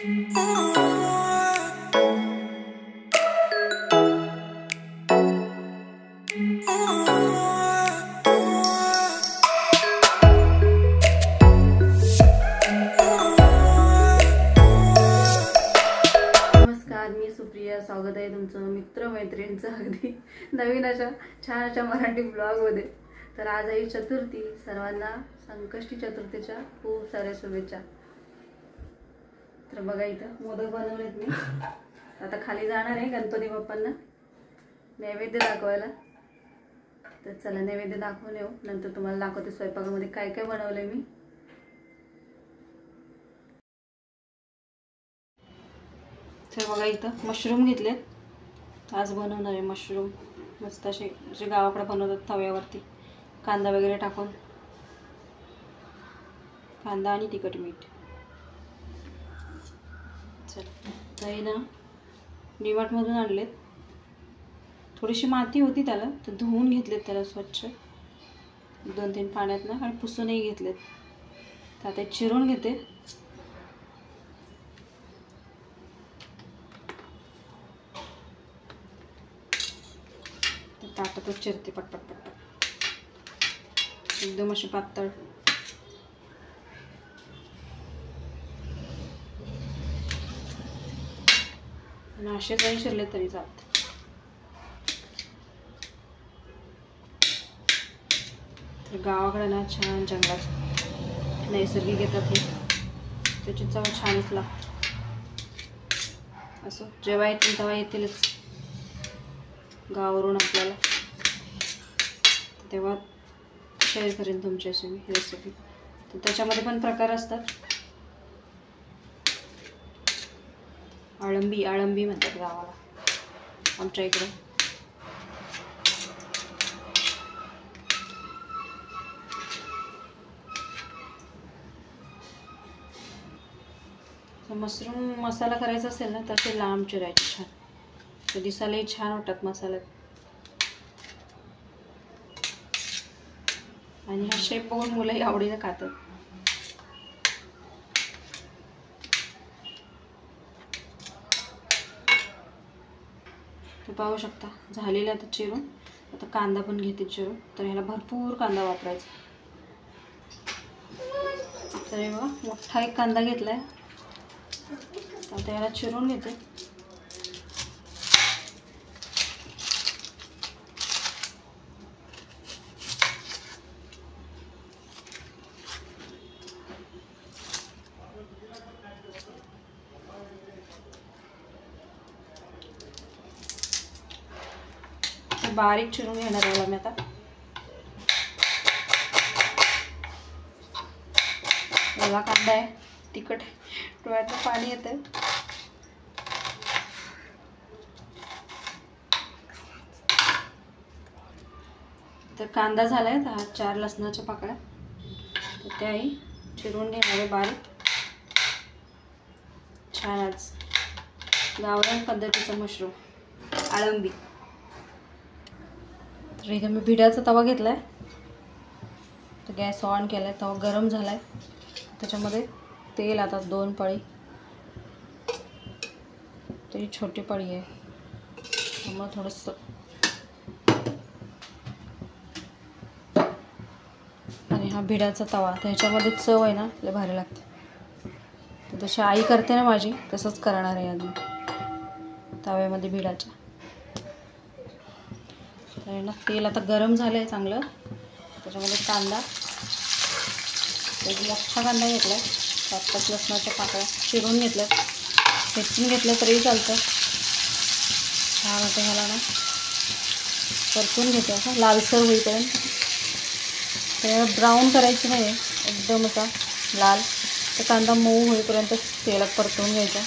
मी सुप्रिया, स्वागत आहे तुमचं मित्र मैत्रिणींचं अगदी नवीन अशा छान अशा मराठी ब्लॉगमध्ये। तर आज आहे चतुर्थी, सर्वांना संकष्टी चतुर्थीच्या खूप साऱ्या शुभेच्छा। तर बघा इथं मोदक बनवलेत मी, आता खाली जाणार आहे गणपती बाप्पांना नैवेद्य दाखवायला। तर चला नैवेद्य दाखवून येऊ, नंतर तुम्हाला दाखवते स्वयंपाकामध्ये काय काय बनवलंय मी। तर बघा इथं मशरूम घेतलेत, आज बनवणार आहे मशरूम मस्त असे जे गावाकडे बनवतात तव्यावरती, कांदा वगैरे टाकून, कांदा आणि तिखट मीठ। चल तर हे ना डीमार्टमधून आणलेत, थोडीशी माती होती त्याला, तर धुवून घेतलेत त्याला स्वच्छ 2-3 पाण्यात ना, आणि पुसूनही घेतलेत। तर आता चिरून घेते, ताटातच चिरते पटपट पटपट, एकदम अशी पातळ। आणि असे जरी चिरले तरी चालते। तर गावाकडे ना छान जंगलात नैसर्गिक येतात हे, त्याची चव छानच लागते। असं जेव्हा येतील तेव्हा येतीलच गावावरून आपल्याला, तेव्हा शेअर करेन तुमच्याशी मी रेसिपी। तर त्याच्यामध्ये पण प्रकार असतात, आळंबी म्हणतात गावाला आमच्या इकडे। मशरूम मसाला करायचा असेल ना, तसे लांब चिरायचे छान, ते दिसायलाही छान वाटतात मसाल्यात। आणि हा शेप बघून मुलंही आवडीने खातात। तर पाहू शकता झालेलं आता चिरून। आता कांदा पण घेते चिरून, तर ह्याला भरपूर कांदा वापरायचा। तर हे बघा मोठा एक कांदा घेतलाय, आता याला चिरून घेते। बारीक चिरून घेणार आहे मी आता। मला कांदा आहे तिखट, डोळ्यातलं पाणी येतंय। तर कांदा झालाय, तर 4 लसणाच्या पाकळ्या, तर त्याही चिरून घेणार आहे बारीक। छान आज गावरान पद्धतीचं मशरूम आळंबी। तर इथे मी भिड्याचा तवा घेतलाय, तर गॅस ऑन केलाय, तवा गरम झालाय, त्याच्यामध्ये तेल आता 2 पळी, तरी छोटी पळी आहे त्यामुळे थोडंसं। आणि हा भिड्याचा तवा, त्याच्यामध्ये चव आहे ना लय भारी लागते। तर जशी आई करते ना माझी, तसंच करणार आहे आधी तव्यामध्ये भिडाच्या। तर ना तेल आता गरम झालं आहे चांगलं, त्याच्यामध्ये कांदा, एक मोठा कांदा घेतला आहे, 5-5 लसणाच्या पाकळ्या चिरून घेतल्या, ठेचून घेतलं तरी चालतं। छान होतं, ह्याला ना परतून घेते असं लालसर होईपर्यंत। तर ब्राऊन करायचं नाही आहे, एकदम असा लाल, तर कांदा मऊ होईपर्यंत तेलात परतून घ्यायचा।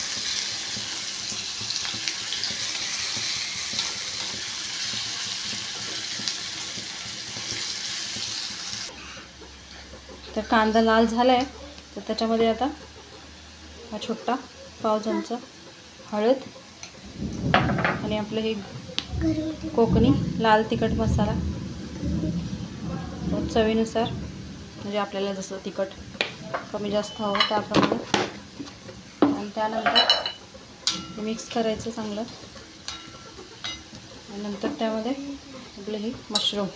तर कांदा लाल झाला आहे, तर त्याच्यामध्ये आता हा छोटा पाव चमचा हळद आणि आपलं हे कोकणी लाल तिखट मसाला, चवीनुसार, म्हणजे आपल्याला जसं तिखट कमी जास्त हवं त्याप्रमाणे, आणि त्यानंतर मिक्स करायचं चांगलं आणि नंतर त्यामध्ये आपलं ही मशरूम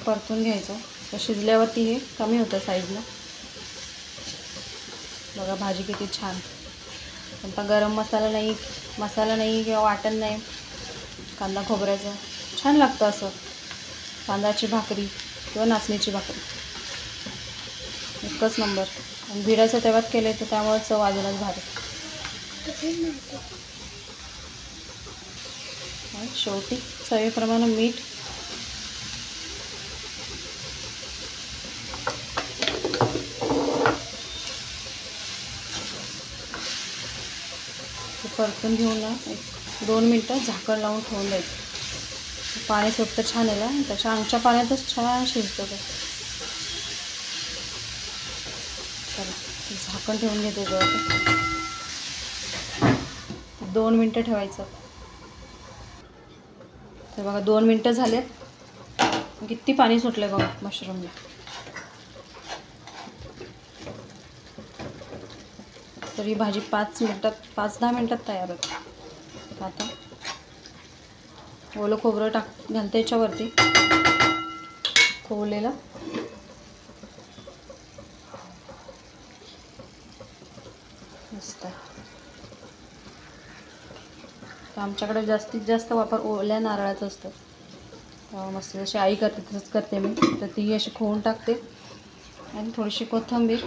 परतून घ्यायचं. तर शिजल्यावरती हे कमी होतं साईडला. बघा भाजी किती छान. आता गरम मसाला नाही किंवा वाटण नाही, कांदा खोबऱ्याचं छान लागतं असं. तांदळाची भाकरी किंवा नाचणीची भाकरी एकच नंबर. आणि भिड्याच्या तव्यात केले तर त्यामुळे चव अजूनच भारी. शेवटी चवीप्रमाणे मीठ, परतून घेऊन ना 1-2 मिनटं झाकण लावून ठेवून द्यायचं. पाणी सुटतं छान याला, त्याच्या अंगच्या पाण्यातच छान शिजतं ते. चला झाकण ठेवून घेते जरा 2 मिनटं ठेवायचं. तर बघा 2 मिनटं झालेत. किती पाणी सुटलं बघा मशरूमला. तर ही भाजी 5-10 मिनटात तयार होते. आता ओलं खोबरं घालते याच्यावरती, खोवलेलं. मस्त. तर आमच्याकडे जास्तीत जास्त वापर ओल्या नारळाचा असतो. मस्त जशी आई करते तसंच करते मी. तर ती अशी खोवून टाकते आणि थोडीशी कोथिंबीर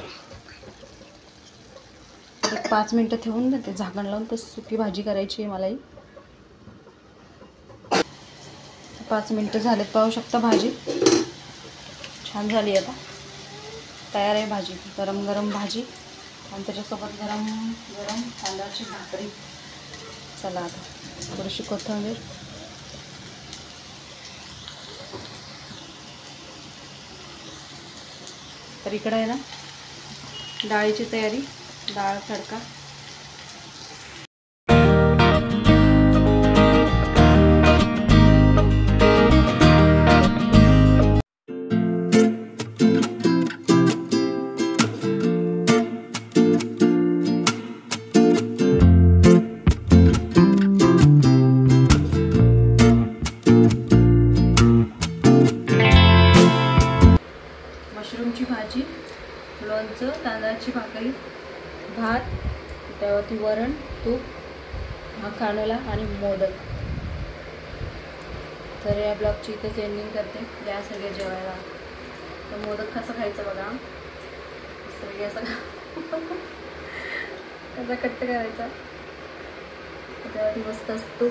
5 मिनटं ठेवून देते झाकण लावून. तर सुकी भाजी करायची आहे मलाही. 5 मिनटं झालेत, पाहू शकता भाजी छान झाली. आता तयार आहे भाजी. गरम गरम भाजी आणि त्याच्यासोबत गरम गरम तांदळाची भाकरी. चला आता थोडीशी कोथिंबीर. तर इकडं आहे ना डाळीची तयारी. डाळ तडका. मशरूमची भाजी, लोणचं, तांदळाची भाकरी, भात, त्यावरती वरण, तूप, हा कानोला आणि मोदक. तर या ब्लॉगची इथेच एंडिंग करते. या सगळे जेवायला. तर मोदक कसं खायचं बघा. सगळे असं कसा कट्ट करायचा. त्यावरती मस्त असतो.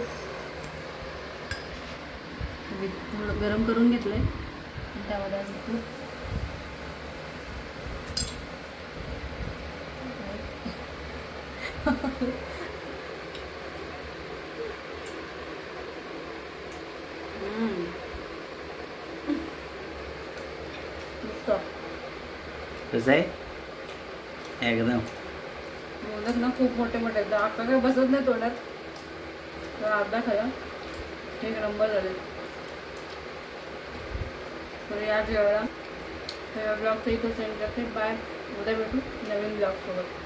थोडं गरम करून घेतलं आहे. त्यामध्ये असं तूप, कसं आहे एकदम. मोदक ना खूप मोठे मोठे आहेत. आता काय बसत नाही तोंडात. तर अर्धा खाला एक नंबर झाले. तर या जेवायला. तर या ब्लॉगचं इथं सेंड करते. बाय. उद्या भेटू नवीन ब्लॉग सोबत.